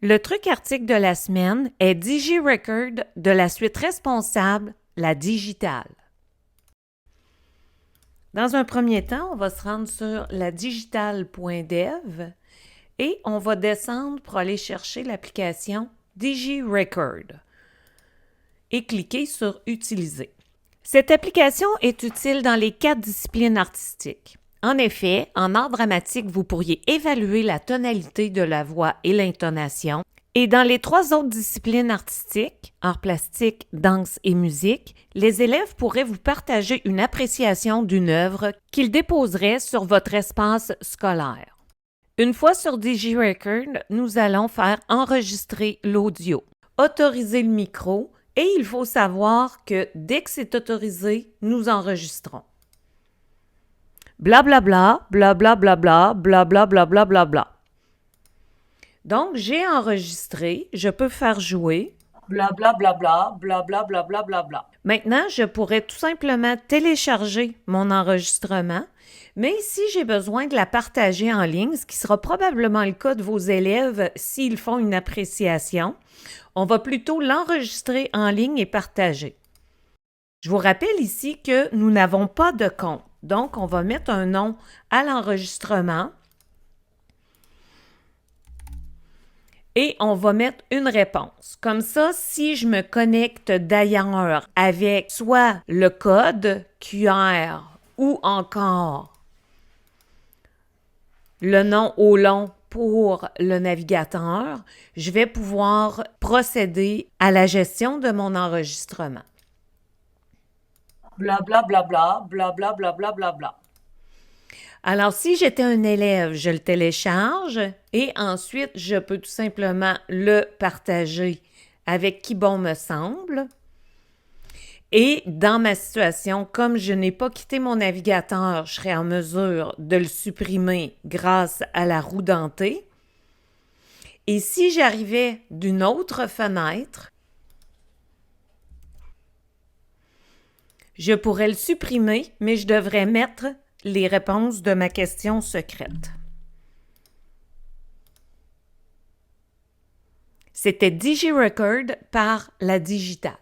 Le truc article de la semaine est DigiRecord de la suite responsable, la digitale. Dans un premier temps, on va se rendre sur la digitale.dev et on va descendre pour aller chercher l'application DigiRecord et cliquer sur Utiliser. Cette application est utile dans les 4 disciplines artistiques. En effet, en art dramatique, vous pourriez évaluer la tonalité de la voix et l'intonation. Et dans les 3 autres disciplines artistiques, art plastique, danse et musique, les élèves pourraient vous partager une appréciation d'une œuvre qu'ils déposeraient sur votre espace scolaire. Une fois sur DigiRecord, nous allons faire enregistrer l'audio, autoriser le micro et il faut savoir que dès que c'est autorisé, nous enregistrons. Blablabla, blablabla, blablabla, blablabla. Donc, j'ai enregistré, je peux faire jouer. Blablabla, blablabla, blablabla. Maintenant, je pourrais tout simplement télécharger mon enregistrement, mais si j'ai besoin de la partager en ligne, ce qui sera probablement le cas de vos élèves s'ils font une appréciation, on va plutôt l'enregistrer en ligne et partager. Je vous rappelle ici que nous n'avons pas de compte. Donc, on va mettre un nom à l'enregistrement et on va mettre une réponse. Comme ça, si je me connecte d'ailleurs avec soit le code QR ou encore le nom au long pour le navigateur, je vais pouvoir procéder à la gestion de mon enregistrement. Blablabla, blablabla, blablabla. Alors, si j'étais un élève, je le télécharge et ensuite, je peux tout simplement le partager avec qui bon me semble. Et dans ma situation, comme je n'ai pas quitté mon navigateur, je serai en mesure de le supprimer grâce à la roue dentée. Et si j'arrivais d'une autre fenêtre, je pourrais le supprimer, mais je devrais mettre les réponses de ma question secrète. C'était DigiRecord par la digitale.